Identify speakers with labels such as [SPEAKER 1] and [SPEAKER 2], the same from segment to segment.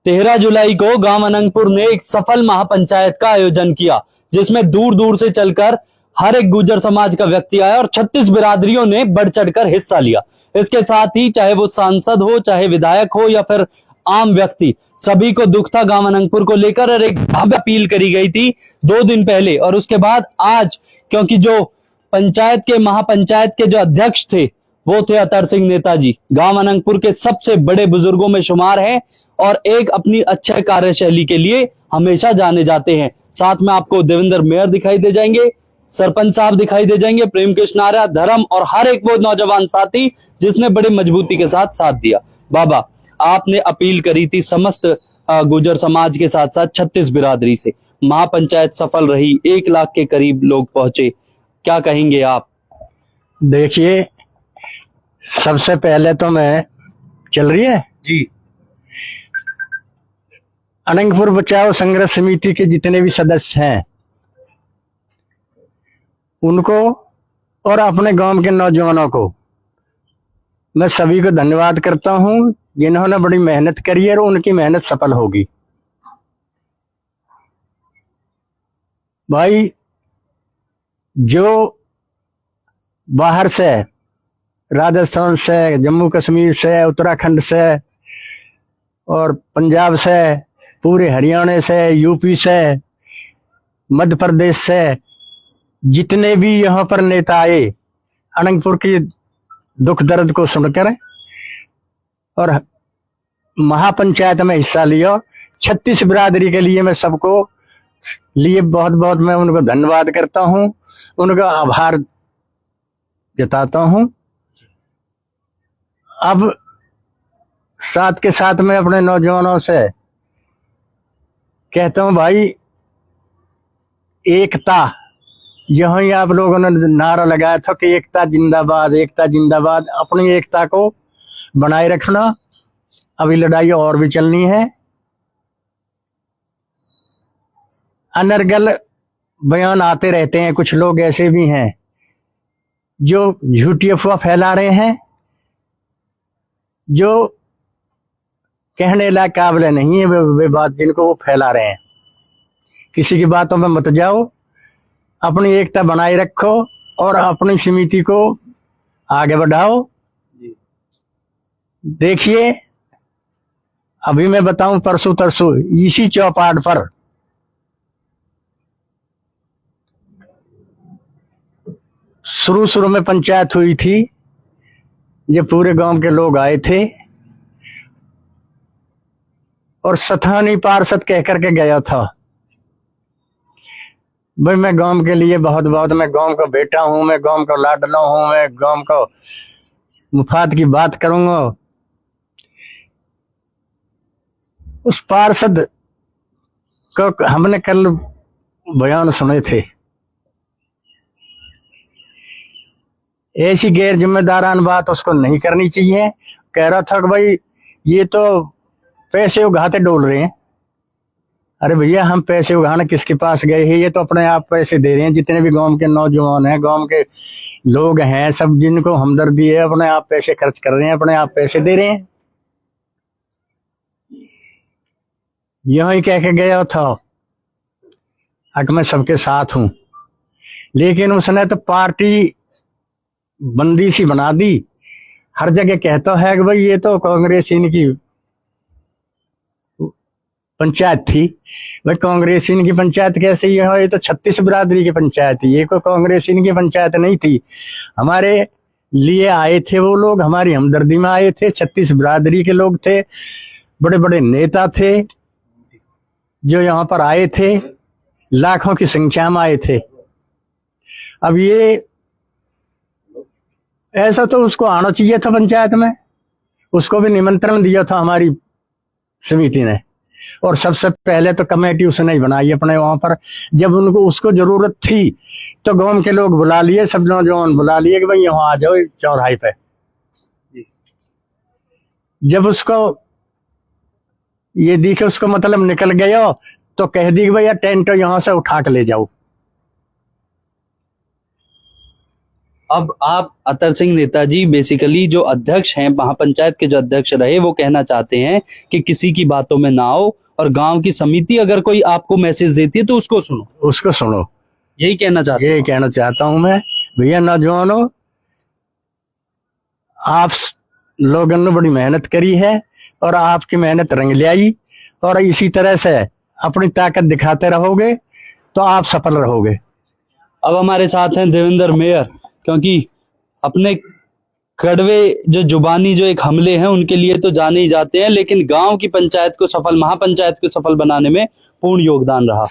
[SPEAKER 1] 13 जुलाई को गांव अनंगपुर ने एक सफल महापंचायत का आयोजन किया, जिसमें दूर दूर से चलकर हर एक गुर्जर समाज का व्यक्ति आया और 36 बिरादरियों ने बढ़ चढ़कर हिस्सा लिया। इसके साथ ही चाहे वो सांसद हो, चाहे विधायक हो या फिर आम व्यक्ति, सभी को दुख था गांव अनंगपुर को लेकर और एक भव्य अपील करी गई थी 2 दिन पहले। और उसके बाद आज, क्योंकि जो महापंचायत के जो अध्यक्ष थे वो थे अतर सिंह नेताजी, गांव अनंगपुर के सबसे बड़े बुजुर्गों में शुमार हैं और एक अपनी अच्छे कार्यशैली के लिए हमेशा जाने जाते हैं। साथ में आपको देवेंद्र मेयर दिखाई दे जाएंगे, सरपंच साहब दिखाई दे जाएंगे, प्रेम कृष्ण आर्या, धर्म और हर एक वो नौजवान साथी जिसने बड़े मजबूती के साथ दिया। बाबा, आपने अपील करी थी समस्त गुर्जर समाज के साथ साथ 36 बिरादरी से, महापंचायत सफल रही, 1 लाख के करीब लोग पहुंचे, क्या कहेंगे आप?
[SPEAKER 2] देखिए, सबसे पहले तो मैं चल रही है
[SPEAKER 1] जी,
[SPEAKER 2] अनंगपुर बचाओ संघर्ष समिति के जितने भी सदस्य हैं उनको और अपने गांव के नौजवानों को मैं सभी को धन्यवाद करता हूं, जिन्होंने बड़ी मेहनत करी है और उनकी मेहनत सफल होगी। भाई, जो बाहर से, राजस्थान से, जम्मू कश्मीर से, उत्तराखंड से और पंजाब से, पूरे हरियाणा से, यूपी से, मध्य प्रदेश से जितने भी यहाँ पर नेता आए, अनंगपुर की दुख दर्द को सुनकर और महापंचायत में हिस्सा लिया, 36 बिरादरी के लिए मैं सबको लिए बहुत बहुत मैं उनको धन्यवाद करता हूं, उनका आभार जताता हूं। अब साथ के साथ मैं अपने नौजवानों से कहता हूं, भाई एकता, यही आप लोगों ने नारा लगाया था कि एकता जिंदाबाद, एकता जिंदाबाद। अपनी एकता को बनाए रखना, अभी लड़ाई और भी चलनी है। अनर्गल बयान आते रहते हैं, कुछ लोग ऐसे भी हैं जो झूठी अफवाह फैला रहे हैं, जो कहने लायक काबिल नहीं है वे बात जिनको वो फैला रहे हैं। किसी की बातों में मत जाओ, अपनी एकता बनाए रखो और अपनी समिति को आगे बढ़ाओ। देखिए, अभी मैं बताऊं, परसों तरसों इसी चौपाट पर शुरू में पंचायत हुई थी, जब पूरे गांव के लोग आए थे और स्थानीय पार्षद कह करके गया था, भाई मैं गांव के लिए बहुत बहुत, मैं गांव का बेटा हूं, मैं गांव का लाडला हूं, मैं गांव का मुफाद की बात करूंगा। उस पार्षद को हमने कल बयान सुने थे, ऐसी गैर जिम्मेदारान बात उसको नहीं करनी चाहिए। कह रहा था कि भाई ये तो पैसे उगाते डोल रहे हैं। अरे भैया, हम पैसे उगाने किसके पास गए हैं? ये तो अपने आप पैसे दे रहे हैं, जितने भी गांव के नौजवान हैं, गांव के लोग हैं, सब जिनको हमदर्दी है, अपने आप पैसे खर्च कर रहे हैं, अपने आप पैसे दे रहे हैं। यही कह के गया था कि मैं सबके साथ हूं, लेकिन उसने तो पार्टी बंदी सी बना दी। हर जगह कहता है कि भाई ये तो कांग्रेस इनकी पंचायत थी। भाई कांग्रेस इनकी पंचायत कैसे ही है? ये तो 36 बिरादरी की पंचायत थी, ये कोई कांग्रेस इनकी पंचायत नहीं थी। हमारे लिए आए थे वो लोग, हमारी हमदर्दी में आए थे। 36 बिरादरी के लोग थे, बड़े बड़े नेता थे जो यहाँ पर आए थे, लाखों की संख्या में आए थे। अब ये ऐसा तो उसको आना चाहिए था पंचायत में, उसको भी निमंत्रण दिया था हमारी समिति ने, और सबसे पहले तो कमेटी उसने ही बनाई अपने वहां पर। जब उनको उसको जरूरत थी तो गांव के लोग बुला लिए, सब नौजवान बुला लिए कि भाई यहाँ आ जाओ चौराहे पे। जब उसको ये दिखे उसको मतलब निकल गया तो कह दी कि भैया टेंट यहाँ से उठा के ले जाओ।
[SPEAKER 1] अब आप अतर सिंह नेताजी बेसिकली जो अध्यक्ष हैं, महापंचायत के जो अध्यक्ष रहे, वो कहना चाहते हैं कि किसी की बातों में ना आओ और गांव की समिति अगर कोई आपको मैसेज देती है तो उसको सुनो,
[SPEAKER 2] उसको सुनो,
[SPEAKER 1] यही कहना चाहते हैं।
[SPEAKER 2] यही कहना चाहता हूं मैं। भैया नौजवानों, आप लोगों ने बड़ी मेहनत करी है और आपकी मेहनत रंग ले आई, और इसी तरह से अपनी ताकत दिखाते रहोगे तो आप सफल रहोगे।
[SPEAKER 1] अब हमारे साथ हैं देवेंद्र मेयर, क्योंकि अपने कड़वे जो जुबानी जो एक हमले हैं उनके लिए तो जाने ही जाते हैं, लेकिन गांव की पंचायत को सफल, महापंचायत को सफल बनाने में पूर्ण योगदान रहा।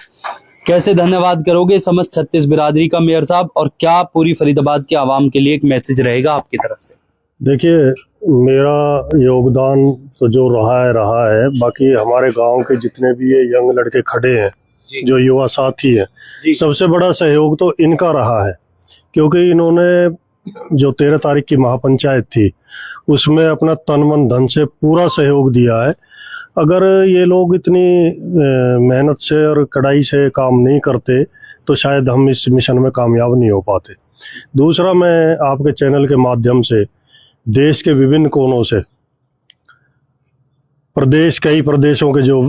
[SPEAKER 1] कैसे धन्यवाद करोगे समस्त 36 बिरादरी का मेयर साहब, और क्या पूरी फरीदाबाद के आवाम के लिए एक मैसेज रहेगा आपकी तरफ से?
[SPEAKER 3] देखिए, मेरा योगदान तो जो रहा है, बाकी हमारे गांव के जितने भी ये यंग लड़के खड़े हैं, जो युवा साथी हैं, सबसे बड़ा सहयोग तो इनका रहा है, क्योंकि इन्होंने जो 13 तारीख की महापंचायत थी उसमें अपना तन मन धन से पूरा सहयोग दिया है। अगर ये लोग इतनी मेहनत से और कड़ाई से काम नहीं करते तो शायद हम इस मिशन में कामयाब नहीं हो पाते। दूसरा, मैं आपके चैनल के माध्यम से देश के विभिन्न कोनों से कई प्रदेशों के जो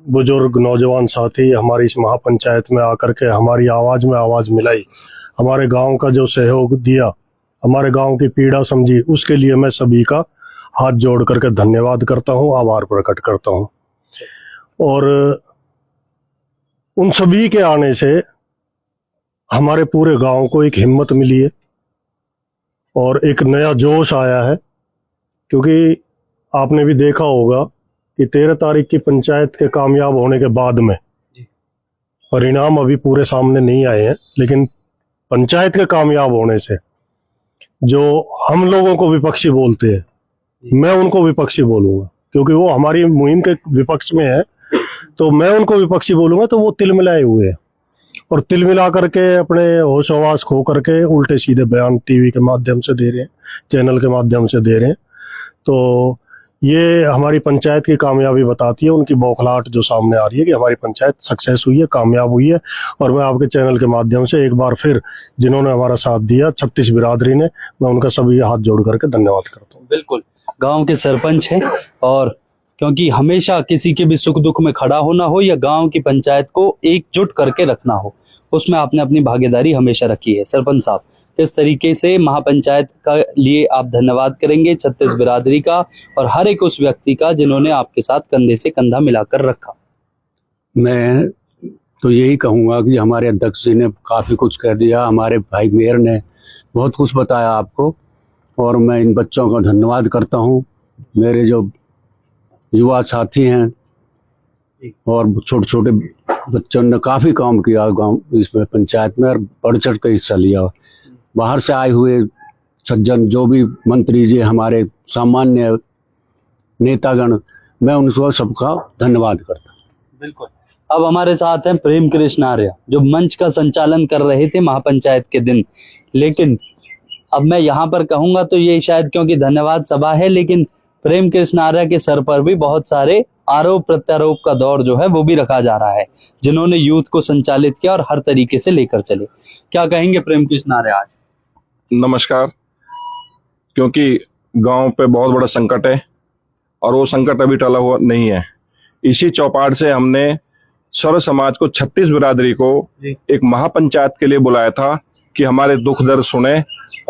[SPEAKER 3] बुजुर्ग नौजवान साथी हमारी इस महापंचायत में आकर के हमारी आवाज़ में आवाज़ मिलाई, हमारे गांव का जो सहयोग दिया, हमारे गांव की पीड़ा समझी, उसके लिए मैं सभी का हाथ जोड़ करके धन्यवाद करता हूं, आभार प्रकट करता हूं। और उन सभी के आने से हमारे पूरे गांव को एक हिम्मत मिली है और एक नया जोश आया है, क्योंकि आपने भी देखा होगा कि 13 तारीख की पंचायत के कामयाब होने के बाद में परिणाम अभी पूरे सामने नहीं आए हैं, लेकिन पंचायत के कामयाब होने से जो हम लोगों को विपक्षी बोलते हैं, मैं उनको विपक्षी बोलूंगा, क्योंकि वो हमारी मुहिम के विपक्ष में है, तो मैं उनको विपक्षी बोलूंगा तो वो तिल मिलाए हुए हैं और तिल मिला करके अपने होश आवास खो करके उल्टे सीधे बयान टीवी के माध्यम से दे रहे हैं, चैनल के माध्यम से दे रहे हैं। तो ये हमारी पंचायत की कामयाबी बताती है, उनकी बौखलाहट जो सामने आ रही है कि हमारी पंचायत सक्सेस हुई है, कामयाब हुई है। और मैं आपके चैनल के माध्यम से एक बार फिर जिन्होंने हमारा साथ दिया 36 बिरादरी ने, मैं उनका सभी हाथ जोड़ करके धन्यवाद करता हूँ।
[SPEAKER 1] बिल्कुल, गांव के सरपंच हैं, और क्योंकि हमेशा किसी के भी सुख दुख में खड़ा होना हो या गांव की पंचायत को एकजुट करके रखना हो, उसमें आपने अपनी भागीदारी हमेशा रखी है। सरपंच साहब, किस तरीके से महापंचायत का लिए आप धन्यवाद करेंगे 36 बिरादरी का और हर एक उस व्यक्ति का जिन्होंने आपके साथ कंधे से कंधा मिलाकर रखा?
[SPEAKER 4] मैं तो यही कहूँगा कि हमारे अध्यक्ष जी ने काफ़ी कुछ कह दिया, हमारे भाई मेयर ने बहुत कुछ बताया आपको, और मैं इन बच्चों का धन्यवाद करता हूँ। मेरे जो युवा साथी हैं और छोटे छोटे बच्चों ने काफ़ी काम किया गांव इसमें पंचायत में और बढ़ चढ़ कर हिस्सा लिया। बाहर से आए हुए सज्जन जो भी मंत्री जी, हमारे सामान्य नेतागण, मैं उनको सबका धन्यवाद करता हूँ।
[SPEAKER 1] बिल्कुल। अब हमारे साथ हैं प्रेम कृष्ण आर्य, जो मंच का संचालन कर रहे थे महापंचायत के दिन, लेकिन अब मैं यहाँ पर कहूंगा तो ये शायद क्योंकि धन्यवाद सभा है, लेकिन प्रेम कृष्ण आर्य के सर पर भी बहुत सारे आरोप प्रत्यारोप का दौर जो है वो भी रखा जा रहा है, जिन्होंने यूथ को संचालित किया और हर तरीके से लेकर चले। क्या कहेंगे प्रेम कृष्ण आर्य आज?
[SPEAKER 5] नमस्कार। क्योंकि गांव पे बहुत बड़ा संकट है और वो संकट अभी टला हुआ नहीं है, इसी चौपाट से हमने सर्व समाज को 36 बिरादरी को एक महापंचायत के लिए बुलाया था कि हमारे दुख दर्द सुने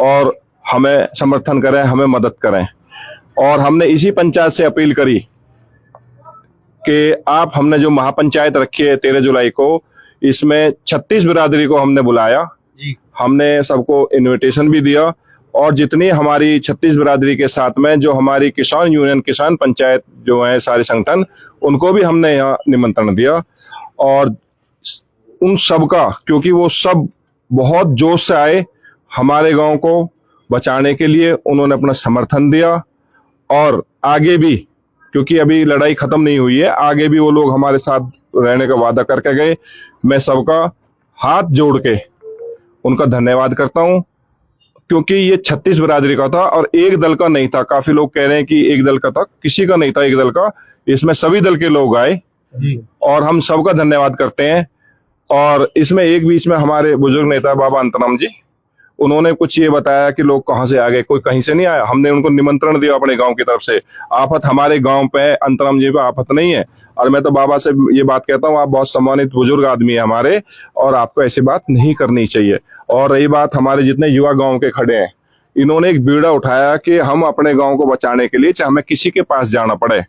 [SPEAKER 5] और हमें समर्थन करें, हमें मदद करें। और हमने इसी पंचायत से अपील करी कि आप, हमने जो महापंचायत रखी है 13 जुलाई को, इसमें 36 बिरादरी को हमने बुलाया, हमने सबको इनविटेशन भी दिया, और जितनी हमारी 36 बिरादरी के साथ में जो हमारी किसान यूनियन, किसान पंचायत जो है सारे संगठन, उनको भी हमने यहाँ निमंत्रण दिया। और उन सब का, क्योंकि वो सब बहुत जोश से आए हमारे गांव को बचाने के लिए, उन्होंने अपना समर्थन दिया। और आगे भी, क्योंकि अभी लड़ाई खत्म नहीं हुई है, आगे भी वो लोग हमारे साथ रहने का वादा करके गए। मैं सबका हाथ जोड़ के उनका धन्यवाद करता हूं, क्योंकि ये 36 बिरादरी का था और एक दल का नहीं था। काफी लोग कह रहे हैं कि एक दल का था, किसी का नहीं था एक दल का, इसमें सभी दल के लोग आए और हम सबका धन्यवाद करते हैं। और इसमें एक बीच में हमारे बुजुर्ग नेता बाबा अंतराम जी, उन्होंने कुछ ये बताया कि लोग कहाँ से आ गए, कोई कहीं से नहीं आया। हमने उनको निमंत्रण दिया अपने गांव की तरफ से। आफत हमारे गांव पे, अंतराम जी पे आफत नहीं है। और मैं तो बाबा से ये बात कहता हूँ, आप बहुत सम्मानित बुजुर्ग आदमी है हमारे, और आपको ऐसी बात नहीं करनी चाहिए। और रही बात हमारे जितने युवा गाँव के खड़े हैं, इन्होंने एक बीड़ा उठाया कि हम अपने गाँव को बचाने के लिए चाहे हमें किसी के पास जाना पड़े,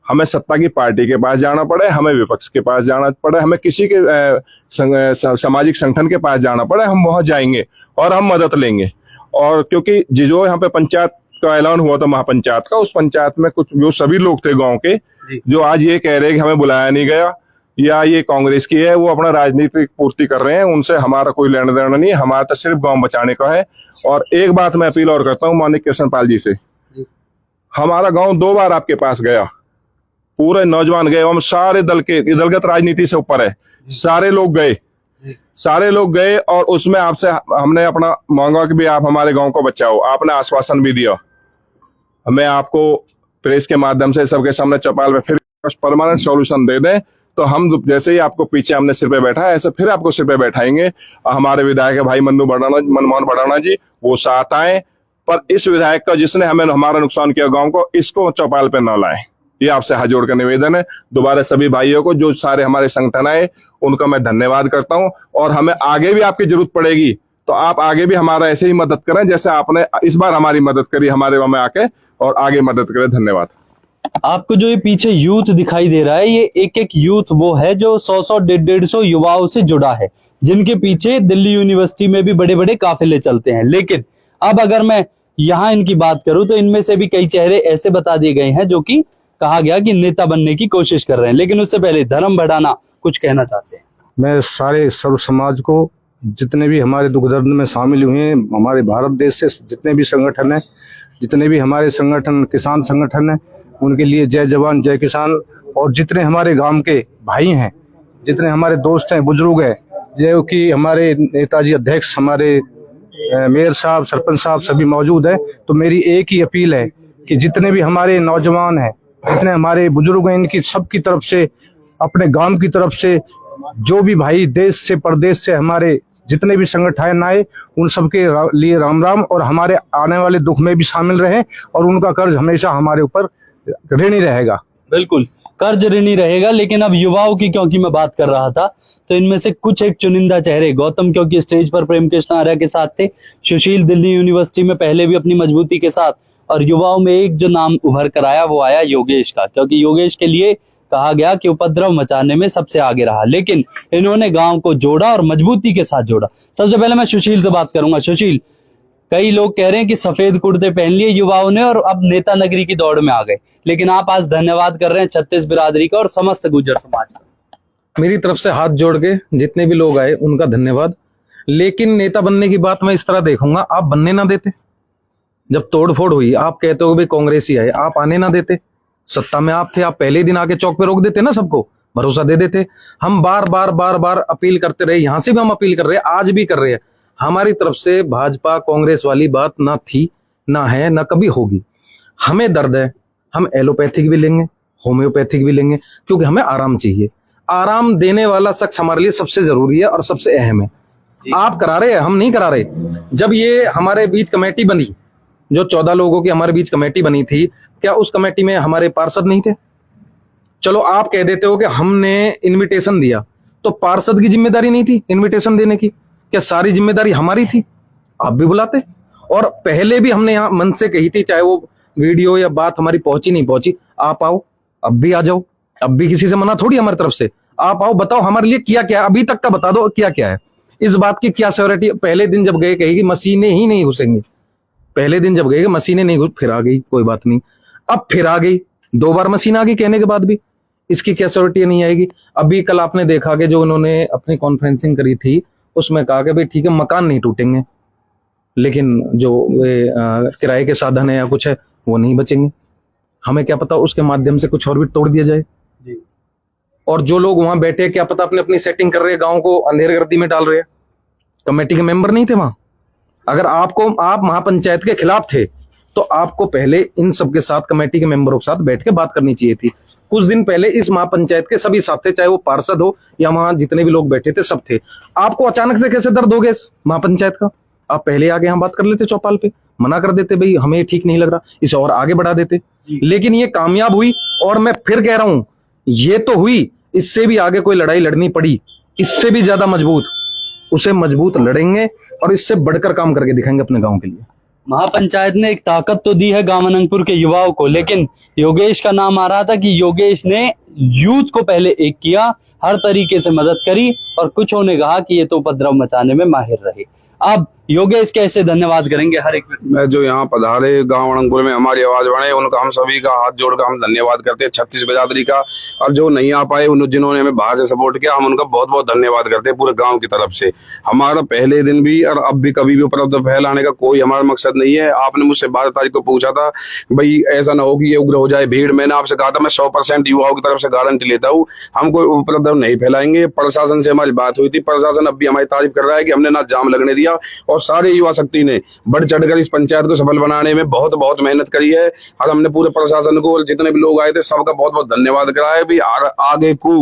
[SPEAKER 5] हमें सत्ता की पार्टी के पास जाना पड़े, हमें विपक्ष के पास जाना पड़े, हमें किसी के सामाजिक संगठन के पास जाना पड़े, हम वहां जाएंगे और हम मदद लेंगे। और क्योंकि जो यहाँ पे पंचायत का ऐलान हुआ था, महापंचायत का, उस पंचायत में कुछ जो सभी लोग थे गांव के, जो आज ये कह रहे हैं कि हमें बुलाया नहीं गया या ये कांग्रेस की है, वो अपना राजनीतिक पूर्ति कर रहे हैं। उनसे हमारा कोई लेना देना नहीं है, हमारा तो सिर्फ गाँव बचाने का है। और एक बात मैं अपील और करता हूँ माननीय कृष्णपाल जी से, हमारा गाँव 2 बार आपके पास गया, पूरे नौजवान गए, हम सारे दल के, दलगत राजनीति से ऊपर है, सारे लोग गए और उसमें आपसे हमने अपना मांगा कि भी आप हमारे गांव को बचाओ। आपने आश्वासन भी दिया। मैं आपको प्रेस के माध्यम से सबके सामने चौपाल में फिर परमानेंट सॉल्यूशन दे दें, तो हम जैसे ही आपको पीछे हमने सिर पे बैठा है, ऐसे फिर आपको सिर पे बैठाएंगे। हमारे विधायक भाई मनमोहन भडाना जी, वो साथ आए, पर इस विधायक का जिसने हमें हमारा नुकसान किया गाँव को, इसको चौपाल पे न लाए। ये आपसे हाथ जोड़ कर निवेदन है। दोबारा सभी भाइयों को, जो सारे हमारे संगठन आए, उनका मैं धन्यवाद करता हूं। और हमें आगे भी आपकी जरूरत पड़ेगी तो आप आगे भी हमारा ऐसे ही मदद करें जैसे आपने इस बार हमारी मदद करी हमारे वहां में आके, और आगे मदद करें। धन्यवाद।
[SPEAKER 1] आपको जो ये पीछे यूथ दिखाई दे रहा है, ये एक एक यूथ वो है जो 100-100, 150 युवाओं से जुड़ा है, जिनके पीछे दिल्ली यूनिवर्सिटी में भी बड़े बड़े काफिले चलते हैं। लेकिन अब अगर मैं यहाँ इनकी बात करूं तो इनमें से भी कई चेहरे ऐसे बता दिए गए हैं जो कि कहा गया कि नेता बनने की कोशिश कर रहे हैं। लेकिन उससे पहले धर्म भडाना कुछ कहना चाहते हैं।
[SPEAKER 2] मैं सारे सर्व समाज को, जितने भी हमारे दुख दर्द में शामिल हुए हैं, हमारे भारत देश से जितने भी संगठन हैं, जितने भी हमारे संगठन, किसान संगठन हैं, उनके लिए जय जवान जय किसान। और जितने हमारे गांव के भाई हैं, जितने हमारे दोस्त हैं, बुजुर्ग हैं, जो कि हमारे नेताजी अध्यक्ष, हमारे मेयर साहब, सरपंच साहब सभी मौजूद हैं, तो मेरी एक ही अपील है कि जितने भी हमारे नौजवान हैं, जितने हमारे बुजुर्ग हैं, इनकी सबकी तरफ से, अपने गांव की तरफ से, जो भी भाई देश से परदेश से हमारे जितने भी संगठन आए, उन सबके लिए राम राम। और हमारे आने वाले दुख में भी शामिल रहे, और उनका कर्ज हमेशा हमारे ऊपर ऋणी रहेगा।
[SPEAKER 1] बिल्कुल, कर्ज ऋणी रहेगा। लेकिन अब युवाओं की क्योंकि मैं बात कर रहा था, तो इनमें से कुछ एक चुनिंदा चेहरे, गौतम क्योंकि स्टेज पर प्रेम कृष्ण आर्या के साथ थे, सुशील दिल्ली यूनिवर्सिटी में पहले भी अपनी मजबूती के साथ, और युवाओं में एक जो नाम उभर कर आया वो आया योगेश का, क्योंकि योगेश के लिए कहा गया कि उपद्रव मचाने में सबसे आगे रहा। लेकिन इन्होंने गांव को जोड़ा और मजबूती के साथ जोड़ा। सबसे पहले मैं सुशील से बात करूंगा। सुशील, कई लोग कह रहे हैं कि सफेद कुर्ते पहन लिए युवाओं ने और अब नेता नगरी की दौड़ में आ गए, लेकिन आप आज धन्यवाद कर रहे हैं 36 बिरादरी का और समस्त गुर्जर समाज का।
[SPEAKER 6] मेरी तरफ से हाथ जोड़ के जितने भी लोग आए उनका धन्यवाद। लेकिन नेता बनने की बात मैं इस तरह देखूंगा, आप बनने ना देते। जब तोड़फोड़ हुई, आप कहते हो भाई कांग्रेस ही आए, आप आने ना देते। सत्ता में आप थे, आप पहले ही दिन आके चौक पे रोक देते ना, सबको भरोसा दे देते। हम बार बार अपील करते रहे, यहां से भी हम अपील कर रहे हैं, आज भी कर रहे हैं। हमारी तरफ से भाजपा कांग्रेस वाली बात ना थी, ना है, ना कभी होगी। हमें दर्द है, हम एलोपैथिक भी लेंगे, होम्योपैथिक भी लेंगे, क्योंकि हमें आराम चाहिए। आराम देने वाला शख्स हमारे लिए सबसे जरूरी है और सबसे अहम है। आप करा रहे हैं, हम नहीं करा रहे। जब ये हमारे बीच कमेटी बनी, जो 14 लोगों की हमारे बीच कमेटी बनी थी, क्या उस कमेटी में हमारे पार्षद नहीं थे? चलो आप कह देते हो कि हमने इनविटेशन दिया, तो पार्षद की जिम्मेदारी नहीं थी इनविटेशन देने की? क्या सारी जिम्मेदारी हमारी थी? आप भी बुलाते। और पहले भी हमने यहाँ मन से कही थी, चाहे वो वीडियो या बात हमारी पहुंची नहीं पहुंची, आप आओ, अब भी आ जाओ, अब भी किसी से मना थोड़ी हमारी तरफ से। आप आओ, बताओ हमारे लिए किया क्या, अभी तक का बता दो क्या क्या है। इस बात की क्या श्योरिटी? पहले दिन जब गए कहेगी मशीनें ही नहीं घुसेंगी, पहले दिन जब गए मशीनें नहीं घुस, फिर आ गई, कोई बात नहीं, अब फिर आ गई, 2 बार मशीन आ गई कहने के बाद भी, इसकी क्या श्योरिटी नहीं आएगी? अभी कल आपने देखा कि जो उन्होंने अपनी कॉन्फ्रेंसिंग करी थी, उसमें कहा कि भाई ठीक है मकान नहीं टूटेंगे, लेकिन जो किराए के साधन है या कुछ है वो नहीं बचेंगे। हमें क्या पता उसके माध्यम से कुछ और भी तोड़ दिया जाए। और जो लोग वहां बैठे, क्या पता अपनी अपनी सेटिंग कर रहे हैं, गांव को अंधेरगर्दी में डाल रहे हैं। कमेटी के मेंबर नहीं थे वहां। अगर आप महापंचायत के खिलाफ थे तो आपको पहले इन सबके साथ, कमेटी के मेंबरों के साथ बैठ के बात करनी चाहिए थी। कुछ दिन पहले इस महापंचायत के सभी साथ थे, चाहे वो पार्षद हो या वहां जितने भी लोग बैठे थे सब थे। आपको अचानक से कैसे दर्द हो गया इस महापंचायत का? आप पहले आगे यहाँ बात कर लेते, चौपाल पे मना कर देते, भाई हमें ठीक नहीं लग रहा, इसे और आगे बढ़ा देते। लेकिन ये कामयाब हुई, और मैं फिर कह रहा हूं ये तो हुई, इससे भी आगे कोई लड़ाई लड़नी पड़ी, इससे भी ज्यादा मजबूत, उसे मजबूत लड़ेंगे और इससे बढ़कर काम करके दिखाएंगे अपने गांव के लिए।
[SPEAKER 1] महापंचायत ने एक ताकत तो दी है गांव अनंगपुर के युवाओं को, लेकिन योगेश का नाम आ रहा था कि योगेश ने यूथ को पहले एक किया, हर तरीके से मदद करी, और कुछों ने कहा कि ये तो उपद्रव मचाने में माहिर रहे। अब योगेश कैसे धन्यवाद करेंगे हर एक व्यक्ति।
[SPEAKER 7] मैं जो यहाँ पधारे गांव अनंगपुर में हमारी आवाज बढ़े, उनका हम सभी का हाथ जोड़कर हम धन्यवाद करते हैं, 36 बिरादरी का। और जो नहीं आ पाए, उन जिन्होंने हमें बाहर से सपोर्ट किया, हम उनका बहुत बहुत धन्यवाद करते हैं पूरे गांव की तरफ से। हमारा पहले दिन भी और अब भी कभी भी उपद्रव फैलाने का कोई हमारा मकसद नहीं है। आपने मुझसे 12 तारीख को पूछा था भाई ऐसा ना हो कि ये उग्र हो जाए भीड़, मैंने आपसे कहा था मैं 100% युवाओं की तरफ से गारंटी लेता हूँ, हम कोई उपद्रव नहीं फैलाएंगे। प्रशासन से हमारी बात हुई थी, प्रशासन अब भी हमारी तारीफ कर रहा है कि हमने ना जाम लगने दिया, और सारे युवा शक्ति ने बढ़ चढ़कर इस पंचायत को सफल बनाने में बहुत बहुत मेहनत करी है। और हमने पूरे प्रशासन को, जितने भी लोग आए थे, सबका बहुत बहुत धन्यवाद करा है। भी आगे को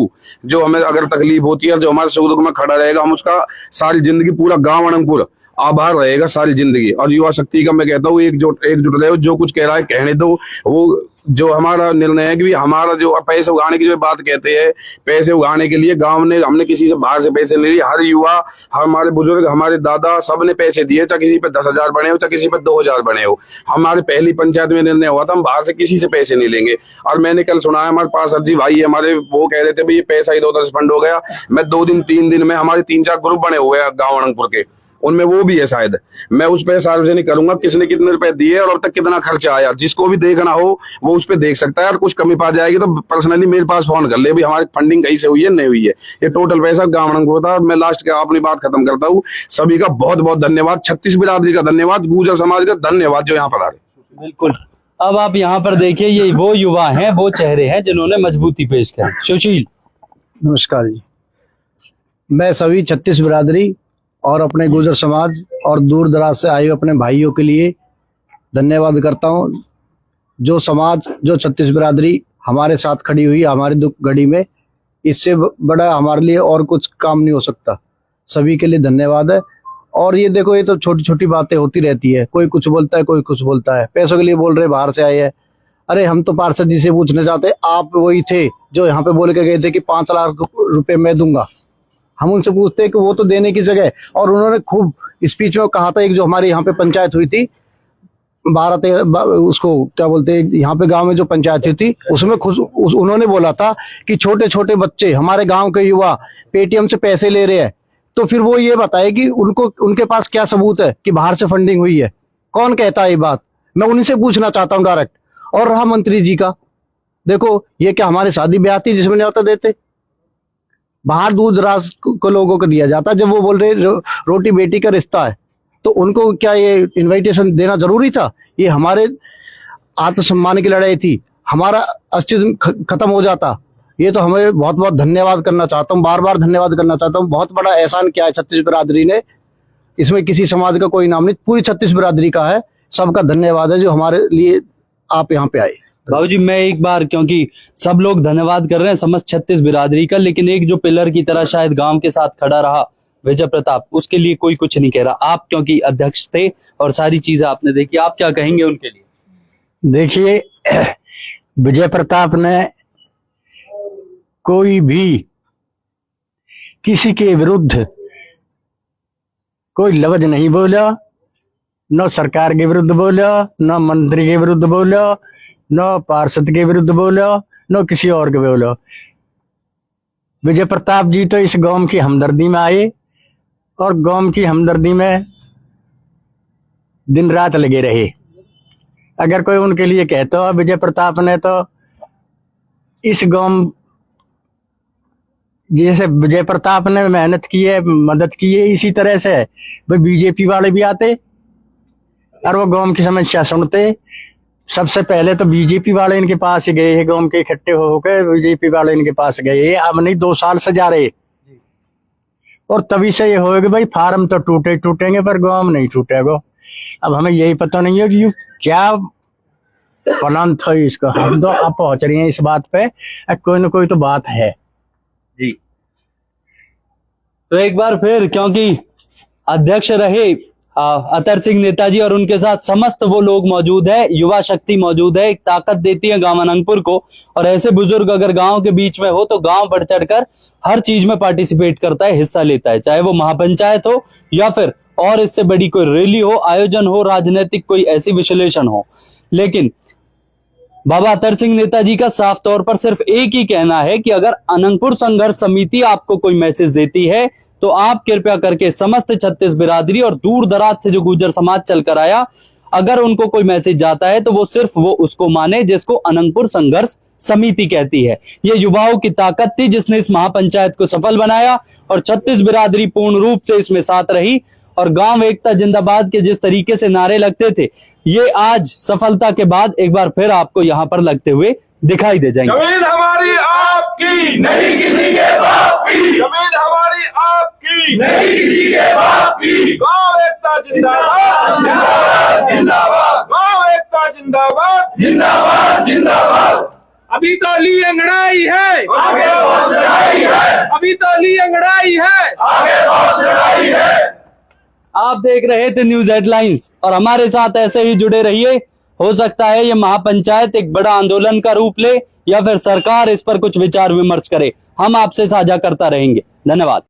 [SPEAKER 7] जो हमें अगर तकलीफ होती है, जो हमारे सुख दुख में खड़ा रहेगा, हम उसका सारी जिंदगी, पूरा गांव अनंगपुर आभार रहेगा सारी जिंदगी। और युवा शक्ति का मैं कहता हूँ एकजुट रहे, जो कुछ कह रहा है कहने दो। वो जो हमारा निर्णय है कि हमारा जो पैसे उगाने की जो बात कहते हैं, पैसे उगाने के लिए गांव ने, हमने किसी से बाहर से पैसे नहीं लिए। हर युवा, हमारे बुजुर्ग, हमारे दादा, सब ने पैसे दिए, चाहे किसी पे 10,000 बने हो, चाहे किसी पे 2,000 बने हो। हमारे पहली पंचायत में निर्णय हुआ था हम बाहर से किसी से पैसे नहीं लेंगे। और मैंने कल सुना है हमारे पास अज्जी भाई हमारे, वो कह रहे थे भाई ये पैसा इधर उधर फंड हो गया। मैं 2 दिन 3 दिन में हमारे 3-4 ग्रुप बने हुए हैं गाँव अनंगपुर के, उनमें वो भी है शायद। मैं उस पर सार्वजनिक करूंगा किसने कितने रुपए दिए और अब तक कितना खर्चा आया। जिसको भी देखना हो वो उस पर देख सकता है। और कुछ कमी पा जाएगी तो पर्सनली मेरे पास फोन कर ले, भी हमारी फंडिंग कहीं से हुई है नहीं हुई है। ये टोटल पैसा गाँव अनंगपुर था। मैं लास्ट का अपनी बात खत्म करता हूँ। सभी का बहुत बहुत धन्यवाद, 36 बिरादरी का धन्यवाद, गुर्जर समाज का धन्यवाद जो यहाँ पर आ रहे।
[SPEAKER 1] बिल्कुल। अब आप यहाँ पर देखिए, ये वो युवा हैं, वो चेहरे हैं जिन्होंने मजबूती पेश करी। सुशील।
[SPEAKER 2] नमस्कार जी, मैं सभी 36 बिरादरी और अपने गुर्जर समाज और दूर दराज से आए अपने भाइयों के लिए धन्यवाद करता हूं। जो समाज, जो 36 बिरादरी हमारे साथ खड़ी हुई हमारी दुख घड़ी में, इससे बड़ा हमारे लिए और कुछ काम नहीं हो सकता। सभी के लिए धन्यवाद है। और ये देखो, ये तो छोटी छोटी बातें होती रहती है, कोई कुछ बोलता है, कोई कुछ बोलता है। पैसों के लिए बोल रहे बाहर से आए हैं। अरे हम तो पार्षद जी से पूछने जाते, आप वही थे जो यहाँ पे बोल के गए थे कि 5 लाख रुपए मैं दूंगा। हम उनसे पूछते हैं कि वो तो देने की जगह, और उन्होंने खूब स्पीच में कहा था, एक जो हमारी यहाँ पे पंचायत हुई थी 12-13, उसको क्या बोलते हैं, यहाँ पे गांव में जो पंचायत हुई थी उसमें उन्होंने बोला था कि छोटे छोटे बच्चे, हमारे गांव के युवा पेटीएम से पैसे ले रहे हैं, तो फिर वो ये बताए कि उनके पास क्या सबूत है कि बाहर से फंडिंग हुई है। कौन कहता है ये बात? मैं उन्हीं से पूछना चाहता हूँ डायरेक्ट। और रहा मंत्री जी का, देखो ये क्या हमारे शादी ब्याह थी जिसमें न्योता देते? बाहर दूर दराज को लोगों को दिया जाता। जब वो बोल रहे रोटी बेटी का रिश्ता है, तो उनको क्या ये इनविटेशन देना जरूरी था? ये हमारे आत्मसम्मान की लड़ाई थी, हमारा अस्तित्व खत्म हो जाता। ये तो हमें बहुत बहुत धन्यवाद करना चाहता हूँ, बार बार धन्यवाद करना चाहता हूँ। बहुत बड़ा एहसान किया है 36 बिरादरी ने। इसमें किसी समाज का कोई नाम नहीं, पूरी 36 बिरादरी का है। सबका धन्यवाद है जो हमारे लिए आप यहाँ पे आए।
[SPEAKER 1] बाबूजी, मैं एक बार, क्योंकि सब लोग धन्यवाद कर रहे हैं समस्त 36 बिरादरी का, लेकिन एक जो पिलर की तरह शायद गांव के साथ खड़ा रहा, विजय प्रताप, उसके लिए कोई कुछ नहीं कह रहा। आप क्योंकि अध्यक्ष थे और सारी चीजें आपने देखी, आप क्या कहेंगे उनके लिए?
[SPEAKER 2] देखिए, विजय प्रताप ने कोई भी किसी के विरुद्ध कोई लफ्ज नहीं बोला, न सरकार के विरुद्ध बोला, न मंत्री के विरुद्ध बोला, न पार्षद के विरुद्ध बोला, न किसी और के बोला। विजय प्रताप जी तो इस गांव की हमदर्दी में आए और गांव की हमदर्दी में दिन रात लगे रहे। अगर कोई उनके लिए कहता है विजय प्रताप ने तो इस गांव, जैसे विजय प्रताप ने मेहनत की है, मदद की है, इसी तरह से भाई बीजेपी वाले भी आते और वो गांव की समस्या सुनते। सबसे पहले तो बीजेपी वाले इनके पास गए हैं, गांव के इकट्ठे होकर बीजेपी वाले इनके पास गए हैं। अब नहीं, 2 साल से जा रहे, और तभी से ये होगा भाई फार्म तो टूटेंगे पर गांव नहीं टूटेगा। अब हमें यही पता नहीं है कि क्या प्लान था इसका। हम तो अब पहुंच रहे हैं इस बात पे, कोई ना कोई तो बात है
[SPEAKER 1] जी। तो एक बार फिर, क्योंकि अध्यक्ष रहे अतर सिंह नेताजी और उनके साथ समस्त वो लोग मौजूद है, युवा शक्ति मौजूद है, एक ताकत देती है गांव अनंगपुर को। और ऐसे बुजुर्ग अगर गांव के बीच में हो तो गांव बढ़ चढ़कर हर चीज में पार्टिसिपेट करता है, हिस्सा लेता है, चाहे वो महापंचायत हो या फिर और इससे बड़ी कोई रैली हो, आयोजन हो, राजनीतिक कोई ऐसी विश्लेषण हो। लेकिन बाबा अतर सिंह नेताजी का साफ तौर पर सिर्फ एक ही कहना है कि अगर अनंगपुर संघर्ष समिति आपको कोई मैसेज देती है तो आप कृपया करके समस्त 36 बिरादरी और दूर दराज से जो गुर्जर समाज चलकर आया, अगर उनको कोई मैसेज जाता है तो वो सिर्फ वो उसको माने जिसको अनंगपुर संघर्ष समिति कहती है। ये युवाओं की ताकत थी जिसने इस महापंचायत को सफल बनाया और 36 बिरादरी पूर्ण रूप से इसमें साथ रही। और गांव एकता जिंदाबाद के जिस तरीके से नारे लगते थे, ये आज सफलता के बाद एक बार फिर आपको यहाँ पर लगते हुए दिखाई दे जाएंगे।
[SPEAKER 8] जमीन हमारी आपकी नहीं किसी के बाप की, जमीन हमारी आपकी नहीं किसी के बाप की। गांव एकता जिंदाबाद जिंदाबाद जिंदाबाद, गांव एकता जिंदाबाद जिंदाबाद जिंदाबाद। अभी तो ली अंगड़ाई है, आगे बहुत लड़ाई है। अभी तो ली अंगड़ाई है, आगे बहुत लड़ाई है।
[SPEAKER 1] आप देख रहे थे न्यूज हेडलाइंस और हमारे साथ ऐसे ही जुड़े रहिए। हो सकता है ये महापंचायत एक बड़ा आंदोलन का रूप ले या फिर सरकार इस पर कुछ विचार विमर्श करे, हम आपसे साझा करता रहेंगे। धन्यवाद।